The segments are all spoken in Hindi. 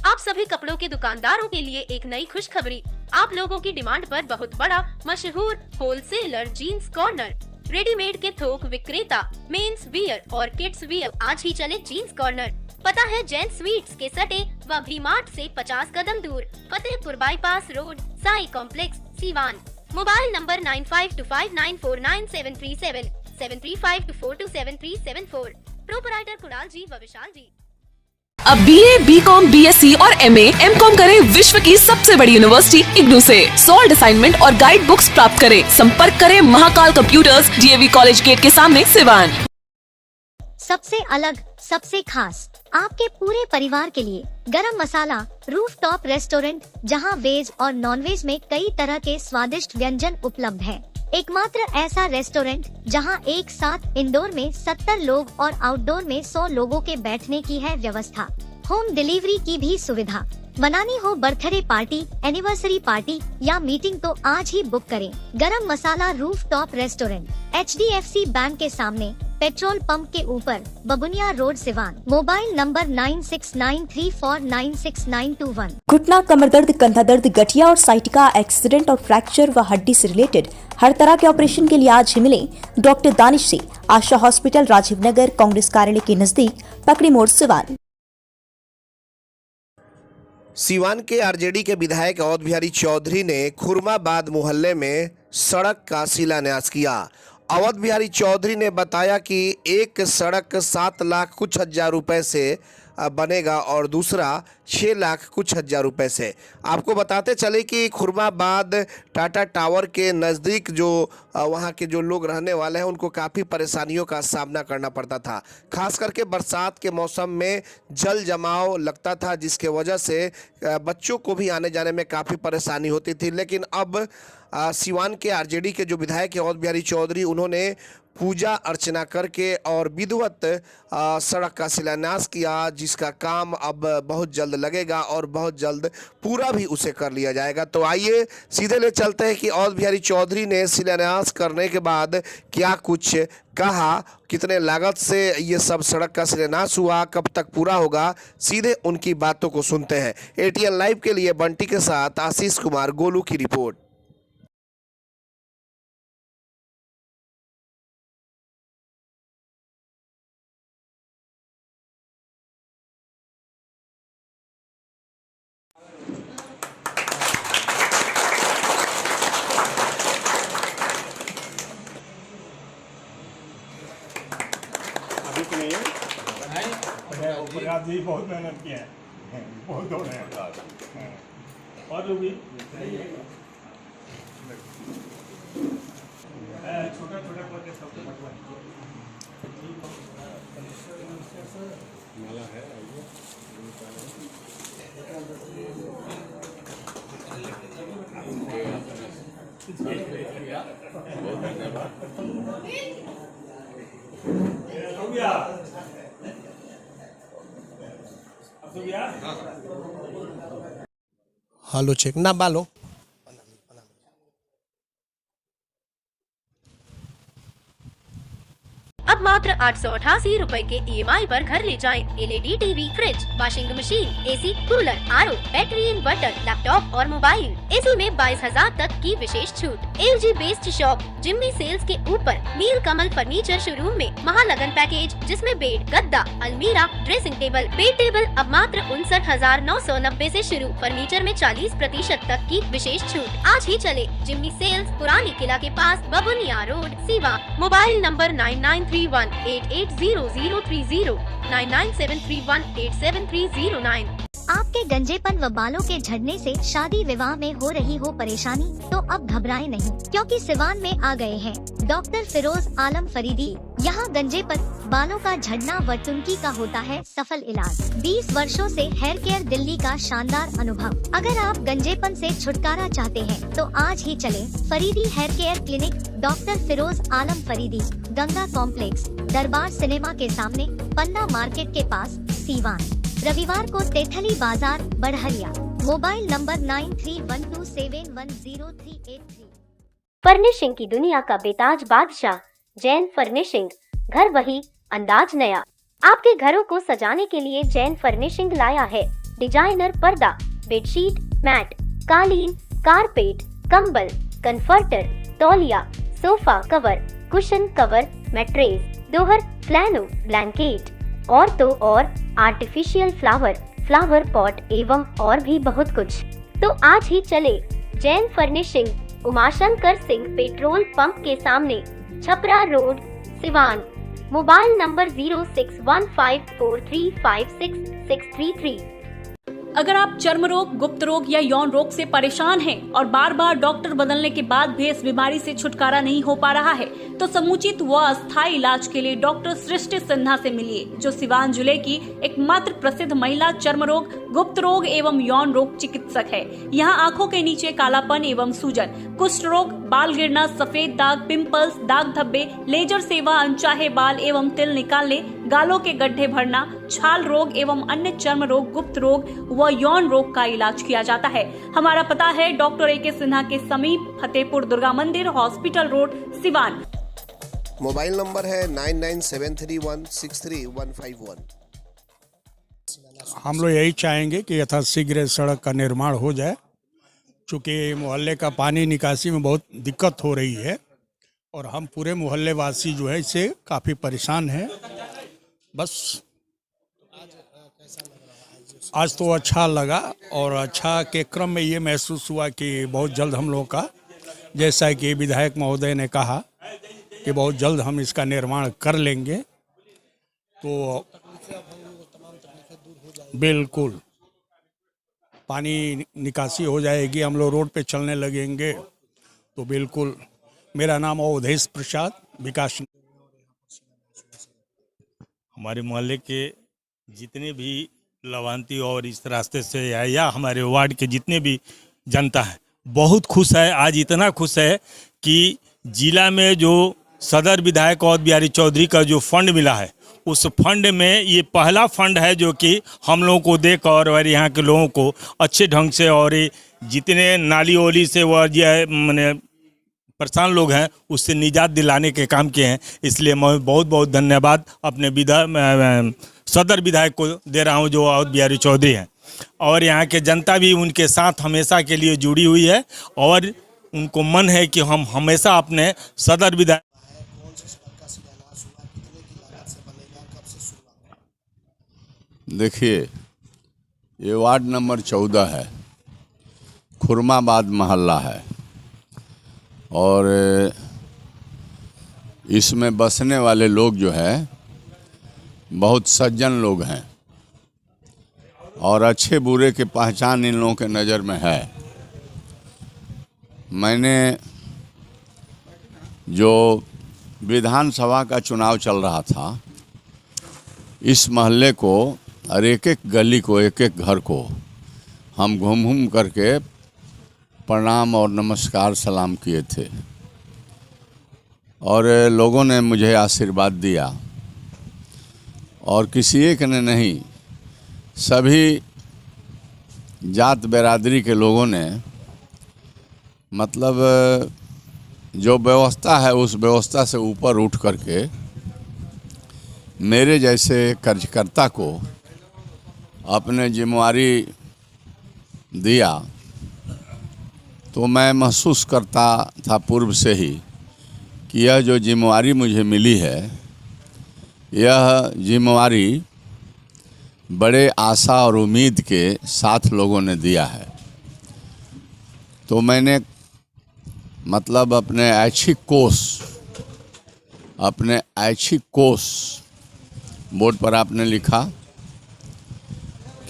आप सभी कपड़ों के दुकानदारों के लिए एक नई खुशखबरी। आप लोगों की डिमांड पर बहुत बड़ा मशहूर होलसेलर जीन्स कॉर्नर, रेडीमेड के थोक विक्रेता, मेंस वियर और किड्स वियर, आज ही चले जीन्स कॉर्नर। पता है जैन स्वीट्स के सटे व भी मार्ट से 50 कदम दूर, Fatehpur bypass road, Sai complex, Siwan. Mobile number 9525949737, 7352427374। Proprietor Kunal ji व विशाल जी। अब BA, BCom, BSc और MA, MCom करें विश्व की सबसे बड़ी यूनिवर्सिटी इग्नू से। सॉल्ड असाइनमेंट और गाइड बुक्स प्राप्त करें। संपर्क करें Mahakal computers, DAV college gate के सामने, सिवान। सबसे अलग, सबसे खास, आपके पूरे परिवार के लिए गरम मसाला रूफटॉप रेस्टोरेंट, जहां वेज और नॉनवेज में कई तरह के स्वादिष्ट व्यंजन उपलब्ध हैं। एकमात्र ऐसा रेस्टोरेंट जहां एक साथ इंडोर में 70 लोग और आउटडोर में 100 लोगों के बैठने की है व्यवस्था। होम डिलीवरी की भी सुविधा। मनानी हो बर्थडे पार्टी, एनिवर्सरी पार्टी या मीटिंग तो आज ही बुक करें। गरम मसाला रूफटॉप रेस्टोरेंट, HDFC बैंक के सामने, पेट्रोल पंप के ऊपर, बबुनिया रोड, सिवान। Mobile number 9693496921। घुटना, कमर दर्द, कंधा दर्द, गठिया और साइटिका, एक्सीडेंट और फ्रैक्चर व हड्डी से रिलेटेड हर तरह के ऑपरेशन के लिए आज ही मिले डॉक्टर दानिश से। आशा हॉस्पिटल, राजीव नगर, कांग्रेस कार्यालय के नजदीक, पकड़ी मोड़, सिवान। सीवान के आरजेडी के विधायक अवध बिहारी चौधरी ने खुरमाबाद मोहल्ले में सड़क का शिलान्यास किया। अवध बिहारी चौधरी ने बताया कि एक सड़क 7 लाख कुछ हजार रुपए से बनेगा और दूसरा 6 लाख कुछ हजार रुपए से। आपको बताते चले कि खुरमाबाद टाटा टावर के नज़दीक जो वहाँ के जो लोग रहने वाले हैं उनको काफ़ी परेशानियों का सामना करना पड़ता था। खास करके बरसात के मौसम में जल जमाव लगता था, जिसके वजह से बच्चों को भी आने जाने में काफ़ी परेशानी होती थी। लेकिन अब सीवान के आरजेडी के जो विधायक हैं अवध बिहारी चौधरी, उन्होंने पूजा अर्चना करके और विधिवत सड़क का शिलान्यास किया, जिसका काम अब बहुत जल्द लगेगा और बहुत जल्द पूरा भी उसे कर लिया जाएगा। तो आइए सीधे ले चलते हैं कि अवध बिहारी चौधरी ने शिलान्यास करने के बाद क्या कुछ कहा, कितने लागत से ये सब सड़क का शिलान्यास हुआ, कब तक पूरा होगा। सीधे उनकी बातों को सुनते हैं। ATN लाइव के लिए बंटी के साथ आशीष कुमार गोलू की रिपोर्ट। प्रयास जी बहुत मेहनत किया है, बहुत दौड़े हैं और लोग भी छोटा छोटा करके सबको बंटवाएं। माला है हेलो चेक ना बालो। अब मात्र 888 रुपए के EMI पर घर ले जाएं। LED TV, fridge, washing machine, AC, cooler, RO, battery inverter, laptop और मोबाइल। AC में 22,000 तक की विशेष छूट। LG best shop, Jimmy sales के ऊपर, नील कमल फर्नीचर शोरूम में महालगन पैकेज, जिसमें बेड, गद्दा, अलमीरा, ड्रेसिंग टेबल, बेड टेबल अब मात्र 59,990 से शुरू। फर्नीचर में 40% तक की विशेष छूट। आज ही चले जिम्मी सेल्स, पुरानी किला के पास, बबुनिया रोड, सीवा। Mobile number 9931880030, 9973187309। आपके गंजेपन व बालों के झड़ने से शादी विवाह में हो रही हो परेशानी, तो अब घबराएं नहीं, क्योंकि सिवान में आ गए हैं डॉक्टर फिरोज आलम फरीदी। यहाँ गंजेपन, बालों का झड़ना व टुनकी का होता है सफल इलाज। 20 वर्षों से हेयर केयर दिल्ली का शानदार अनुभव। अगर आप गंजेपन से छुटकारा चाहते हैं तो आज ही चलें Faridi hair care clinic, doctor Firoz Alam Faridi, Ganga complex, Darbar cinema के सामने, पन्ना मार्केट के पास, सीवान। रविवार को तेथली बाजार, बढ़हरिया। Mobile number 9312710383। फर्निशिंग की दुनिया का बेताज बादशाह जैन फर्निशिंग। घर वही, अंदाज नया। आपके घरों को सजाने के लिए जैन फर्निशिंग लाया है डिजाइनर पर्दा, बेडशीट, मैट, कालीन, कारपेट, कंबल, कंफर्टर, तौलिया, sofa cover, cushion cover, mattress, दोहर, फ्लैनो, ब्लैंकेट और तो और आर्टिफिशियल फ्लावर, फ्लावर पॉट एवं और भी बहुत कुछ। तो आज ही चले Jain furnishing, Umashankar Singh petrol pump के सामने, Chhapra road, Siwan. Mobile number 0615435663 अगर आप चर्म रोग, गुप्त रोग या यौन रोग से परेशान हैं और बार बार डॉक्टर बदलने के बाद भी इस बीमारी से छुटकारा नहीं हो पा रहा है, तो समुचित व अस्थायी इलाज के लिए डॉक्टर सृष्टि सिन्हा से मिलिए, जो सिवान जिले की एकमात्र प्रसिद्ध महिला चर्म रोग, गुप्त रोग एवं यौन रोग चिकित्सक है। यहाँ आंखों के नीचे कालापन एवं सूजन, कुष्ठ रोग, बाल गिरना, सफेद दाग, पिंपल्स, दाग धब्बे, लेजर सेवा, अनचाहे बाल एवं तिल निकालने, गालों के गड्ढे भरना, छाल रोग एवं अन्य चर्म रोग, गुप्त रोग व यौन रोग का इलाज किया जाता है। हमारा पता है डॉक्टर ए.के. सिन्हा के समीप फतेहपुर दुर्गा मंदिर, hospital road, Siwan. Mobile number है 9973163151। हम लोग यही चाहेंगे कि यथाशीघ्र सड़क का निर्माण हो जाए, चूँकि मोहल्ले का पानी निकासी में बहुत दिक्कत हो रही है और हम पूरे मोहल्ले वासी जो है इससे काफ़ी परेशान हैं। बस आज तो अच्छा लगा और अच्छा के क्रम में ये महसूस हुआ कि बहुत जल्द हम लोग का, जैसा कि विधायक महोदय ने कहा कि बहुत जल्द हम इसका निर्माण कर लेंगे, तो बिल्कुल पानी निकासी हो जाएगी, हम लोग रोड पे चलने लगेंगे तो बिल्कुल। मेरा नाम अवधेश प्रसाद, विकास। हमारे मोहल्ले के जितने भी लवांती और इस रास्ते से या हमारे वार्ड के जितने भी जनता है बहुत खुश है। आज इतना खुश है कि जिला में जो सदर विधायक अवध बिहारी चौधरी का जो फंड मिला है, उस फंड में ये पहला फंड है जो कि हम लोगों को देकर और यहाँ के लोगों को अच्छे ढंग से, और जितने नाली ओली से वह मैंने परेशान लोग हैं उससे निजात दिलाने के काम किए हैं। इसलिए मैं बहुत बहुत धन्यवाद अपने सदर विधायक को दे रहा हूं जो अवध बिहारी चौधरी हैं, और यहाँ के जनता भी उनके साथ हमेशा के लिए जुड़ी हुई है और उनको मन है कि हम हमेशा अपने सदर विधायक। देखिए, ये वार्ड नंबर 14 है, खुरमाबाद मोहल्ला है और इसमें बसने वाले लोग जो है बहुत सज्जन लोग हैं और अच्छे बुरे के पहचान इन लोगों के नज़र में है। मैंने जो विधानसभा का चुनाव चल रहा था, इस मोहल्ले को और एक एक गली को, एक एक घर को हम घूम घूम करके प्रणाम और नमस्कार सलाम किए थे और लोगों ने मुझे आशीर्वाद दिया और किसी एक ने नहीं, सभी जात बिरादरी के लोगों ने, मतलब जो व्यवस्था है उस व्यवस्था से ऊपर उठ करके मेरे जैसे कार्यकर्ता को अपने जिम्मेवारी दिया, तो मैं महसूस करता था पूर्व से ही कि यह जो जिम्मेवारी मुझे मिली है, यह जिम्मेवारी बड़े आशा और उम्मीद के साथ लोगों ने दिया है। तो मैंने मतलब अपने ऐच्छिक कोष बोर्ड पर आपने लिखा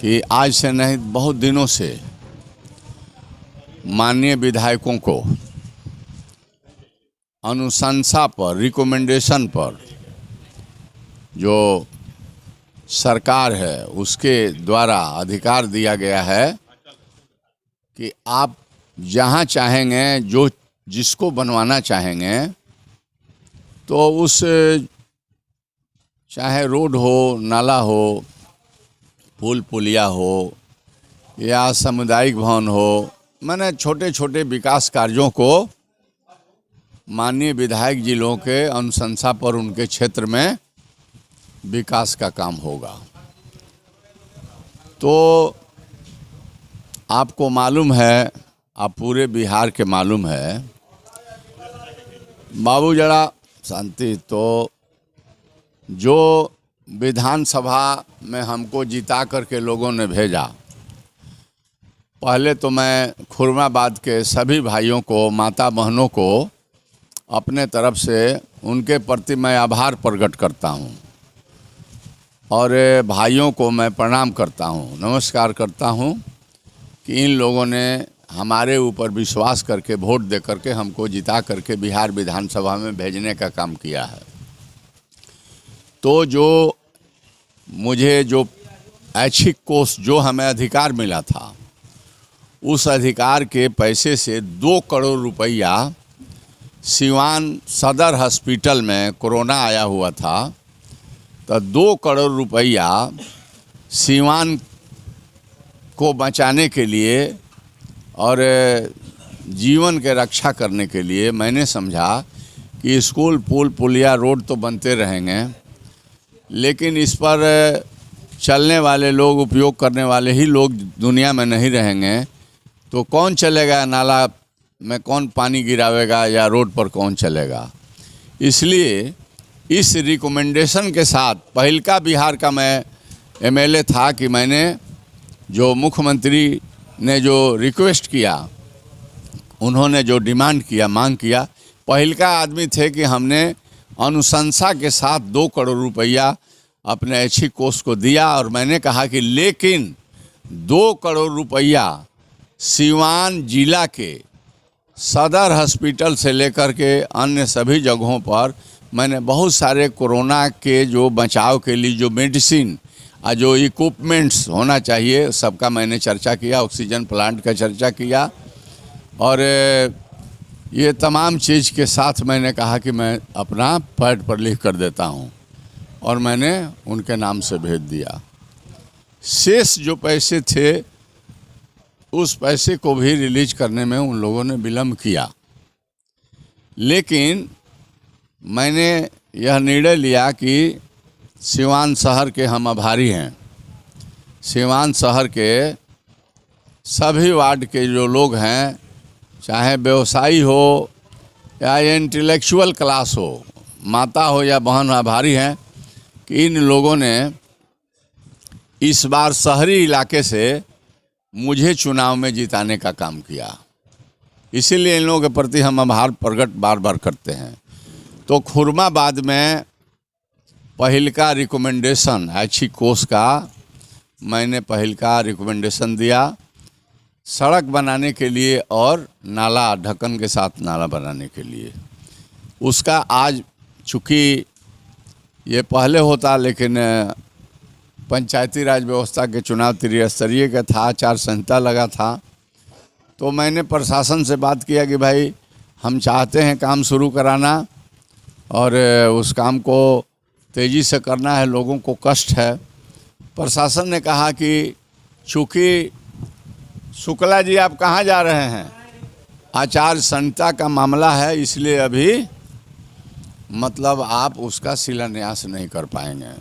कि आज से नहीं, बहुत दिनों से माननीय विधायकों को अनुशंसा पर, रिकमेंडेशन पर जो सरकार है उसके द्वारा अधिकार दिया गया है कि आप जहाँ चाहेंगे, जो जिसको बनवाना चाहेंगे, तो उस चाहे रोड हो, नाला हो, पुल पुलिया हो या सामुदायिक भवन हो, मैंने छोटे छोटे विकास कार्यों को माननीय विधायक जी लोगों के अनुशंसा पर उनके क्षेत्र में विकास का काम होगा। तो आपको मालूम है, आप पूरे बिहार के मालूम है, बाबू जरा शांति, तो जो विधानसभा में हमको जिता करके लोगों ने भेजा, पहले तो मैं खुरमाबाद के सभी भाइयों को, माता बहनों को अपने तरफ से उनके प्रति मैं आभार प्रकट करता हूं और भाइयों को मैं प्रणाम करता हूं, नमस्कार करता हूं कि इन लोगों ने हमारे ऊपर विश्वास करके वोट दे करके हमको जिता करके बिहार विधानसभा में भेजने का काम किया है। तो जो मुझे जो ऐच्छिक कोष जो हमें अधिकार मिला था, उस अधिकार के पैसे से 2 करोड़ रुपया सिवान सदर हॉस्पिटल में कोरोना आया हुआ था, तो 2 करोड़ रुपया सिवान को बचाने के लिए और जीवन के रक्षा करने के लिए मैंने समझा कि स्कूल, पुल, पुलिया, रोड तो बनते रहेंगे, लेकिन इस पर चलने वाले लोग, उपयोग करने वाले ही लोग दुनिया में नहीं रहेंगे, तो कौन चलेगा, नाला में कौन पानी गिरावेगा या रोड पर कौन चलेगा। इसलिए इस रिकमेंडेशन के साथ पहलका बिहार का मैं एमएलए था कि मैंने जो मुख्यमंत्री ने जो रिक्वेस्ट किया, उन्होंने जो डिमांड किया, मांग किया, पहलका आदमी थे कि हमने अनुशंसा के साथ 2 करोड़ रुपया अपने ऐच्छिक कोष को दिया और मैंने कहा कि लेकिन 2 करोड़ रुपया सिवान जिला के सदर हॉस्पिटल से लेकर के अन्य सभी जगहों पर मैंने बहुत सारे कोरोना के जो बचाव के लिए जो मेडिसिन और जो इक्विपमेंट्स होना चाहिए सबका मैंने चर्चा किया, ऑक्सीजन प्लांट का चर्चा किया और ये तमाम चीज़ के साथ मैंने कहा कि मैं अपना पैड पर लिख कर देता हूँ और मैंने उनके नाम से भेज दिया। शेष जो पैसे थे उस पैसे को भी रिलीज करने में उन लोगों ने विलम्ब किया, लेकिन मैंने यह निर्णय लिया कि सिवान शहर के हम आभारी हैं। सिवान शहर के सभी वार्ड के जो लोग हैं, चाहे व्यवसायी हो या इंटेलेक्चुअल क्लास हो, माता हो या बहन, आभारी हैं कि इन लोगों ने इस बार शहरी इलाके से मुझे चुनाव में जिताने का काम किया। इसीलिए इन लोगों के प्रति हम आभार प्रकट बार बार करते हैं। तो खुरमाबाद में पहलका रिकमेंडेशन ऐच्छिक कोष का मैंने पहलका रिकमेंडेशन दिया सड़क बनाने के लिए और नाला, ढक्कन के साथ नाला बनाने के लिए। उसका आज चूँकि ये पहले होता, लेकिन पंचायती राज व्यवस्था के चुनाव त्रिस्तरीय का था, आचार संहिता लगा था, तो मैंने प्रशासन से बात किया कि भाई हम चाहते हैं काम शुरू कराना और उस काम को तेज़ी से करना है, लोगों को कष्ट है। प्रशासन ने कहा कि चूँकि शुक्ला जी आप कहाँ जा रहे हैं, आचार संहिता का मामला है, इसलिए अभी मतलब आप उसका शिलान्यास नहीं कर पाएंगे।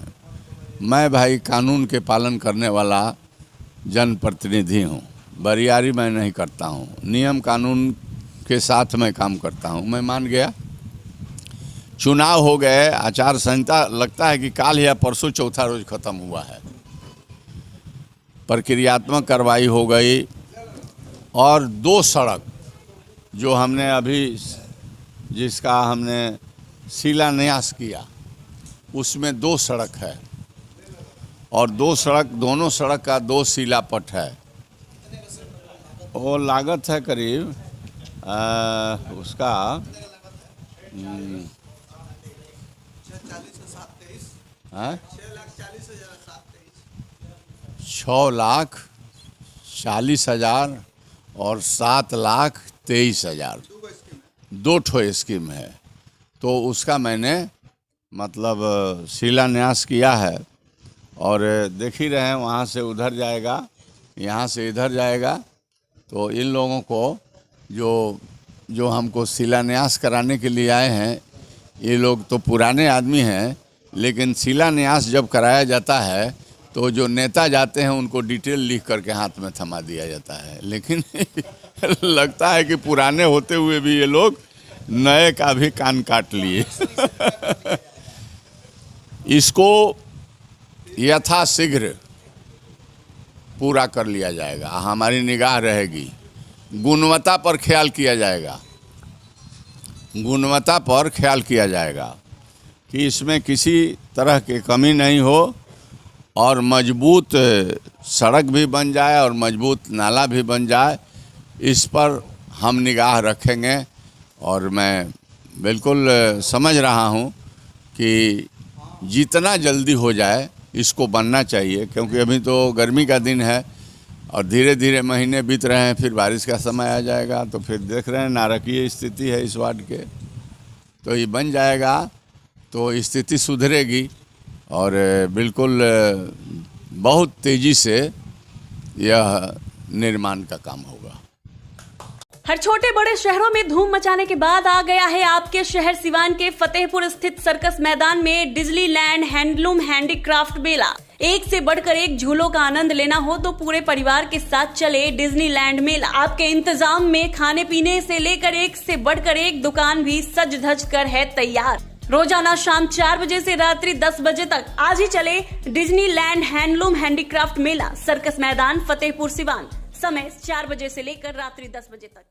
मैं भाई कानून के पालन करने वाला जनप्रतिनिधि हूँ, बरियारी मैं नहीं करता हूँ, नियम कानून के साथ मैं काम करता हूँ। मैं मान गया, चुनाव हो गए, आचार संहिता लगता है कि काल या परसों चौथा रोज खत्म हुआ है, प्रक्रियात्मक कार्रवाई हो गई और 2 सड़क जो हमने अभी जिसका हमने शिलान्यास किया उसमें 2 सड़क है और 2 सड़क, दोनों सड़क का 2 शिलापट है। वो लागत है करीब उसका 6,40,000 और 7,23,000, 2 ठो स्कीम है। तो उसका मैंने मतलब शिलान्यास किया है और देख ही रहे हैं, वहाँ से उधर जाएगा, यहाँ से इधर जाएगा। तो इन लोगों को जो हमको शिलान्यास कराने के लिए आए हैं, ये लोग तो पुराने आदमी हैं, लेकिन शिलान्यास जब कराया जाता है तो जो नेता जाते हैं उनको डिटेल लिख करके हाथ में थमा दिया जाता है, लेकिन लगता है कि पुराने होते हुए भी ये लोग नए का भी कान काट लिए। इसको यथाशीघ्र पूरा कर लिया जाएगा, हमारी निगाह रहेगी, गुणवत्ता पर ख्याल किया जाएगा, गुणवत्ता पर ख्याल किया जाएगा कि इसमें किसी तरह की कमी नहीं हो और मजबूत सड़क भी बन जाए और मजबूत नाला भी बन जाए, इस पर हम निगाह रखेंगे। और मैं बिल्कुल समझ रहा हूँ कि जितना जल्दी हो जाए इसको बनना चाहिए, क्योंकि अभी तो गर्मी का दिन है और धीरे धीरे महीने बीत रहे हैं, फिर बारिश का समय आ जाएगा, तो फिर देख रहे हैं नारकीय स्थिति है इस वार्ड के। तो ये बन जाएगा तो स्थिति सुधरेगी और बिल्कुल बहुत तेज़ी से यह निर्माण का काम होगा। हर छोटे बड़े शहरों में धूम मचाने के बाद आ गया है आपके शहर सिवान के फतेहपुर स्थित सर्कस मैदान में डिज्नीलैंड हैंडलूम हैंडीक्राफ्ट मेला। एक से बढ़कर एक झूलों का आनंद लेना हो तो पूरे परिवार के साथ चले डिज्नीलैंड मेला। आपके इंतजाम में खाने पीने से लेकर एक से बढ़कर एक दुकान भी सज धज कर है तैयार। रोजाना शाम 4 बजे से रात्रि 10 बजे तक आज ही चले डिज्नीलैंड हैंडलूम हैंडीक्राफ्ट मेला, सर्कस मैदान, फतेहपुर सिवान। समय 4 बजे से लेकर रात्रि 10 बजे तक।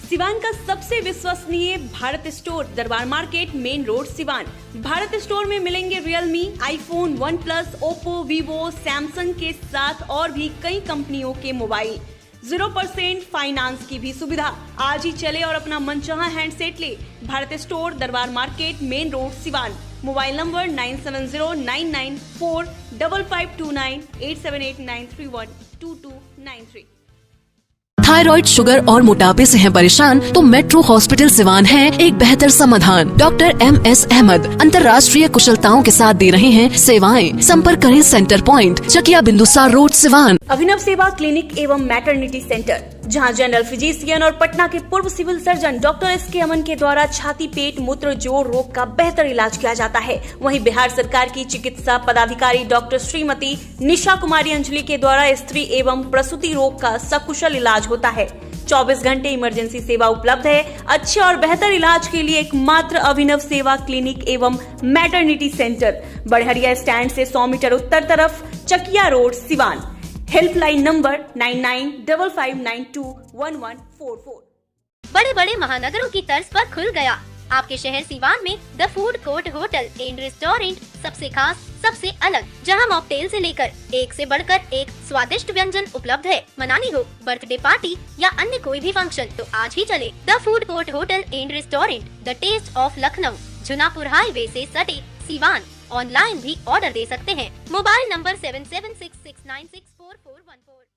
सिवान का सबसे विश्वसनीय भारत स्टोर, दरबार market, main road, Siwan. Bharat store में मिलेंगे Realme, iPhone, OnePlus, Oppo, Vivo, Samsung के साथ और भी कई कंपनियों के मोबाइल। 0% फाइनेंस की भी सुविधा। आज ही चले और अपना मनचाहा हैंडसेट ले। भारत स्टोर, दरबार market, main road, Siwan. Mobile number 9709945529 8789312293। Thyroid, sugar और मोटापे से हैं परेशान तो मेट्रो हॉस्पिटल सिवान है एक बेहतर समाधान। डॉक्टर MS अहमद अंतर्राष्ट्रीय कुशलताओं के साथ दे रहे हैं सेवाएं। संपर्क करें centre point, Chakiya Bindusar road, Siwan. Abhinav Seva clinic एवं मैटरनिटी सेंटर, जहां जनरल फिजिशियन और पटना के पूर्व civil surgeon doctor SK Aman के द्वारा छाती, पेट, मूत्र, जोड़ रोग का बेहतर इलाज किया जाता है। वहीं बिहार सरकार की चिकित्सा पदाधिकारी डॉक्टर श्रीमती निशा कुमारी अंजलि के द्वारा स्त्री एवं प्रसूति रोग का सकुशल इलाज होता है। 24 घंटे इमरजेंसी सेवा उपलब्ध है। अच्छे और बेहतर इलाज के लिए एकमात्र अभिनव सेवा क्लिनिक एवं मैटरनिटी सेंटर, बड़हरिया स्टैंड से 100 मीटर उत्तर तरफ, Chakia road, Siwan. Helpline number 9955921144। बड़े बड़े महानगरों की तर्ज पर खुल गया आपके शहर सिवान में the food court hotel and restaurant. सबसे खास, सबसे अलग, जहां मॉकटेल से लेकर एक से बढ़कर एक स्वादिष्ट व्यंजन उपलब्ध है। मनानी हो बर्थडे पार्टी या अन्य कोई भी फंक्शन तो आज ही चले the food court hotel and restaurant, the taste of Lucknow, Junapur highway से सटे, सिवान। ऑनलाइन भी ऑर्डर दे सकते हैं। Mobile number 7766964414।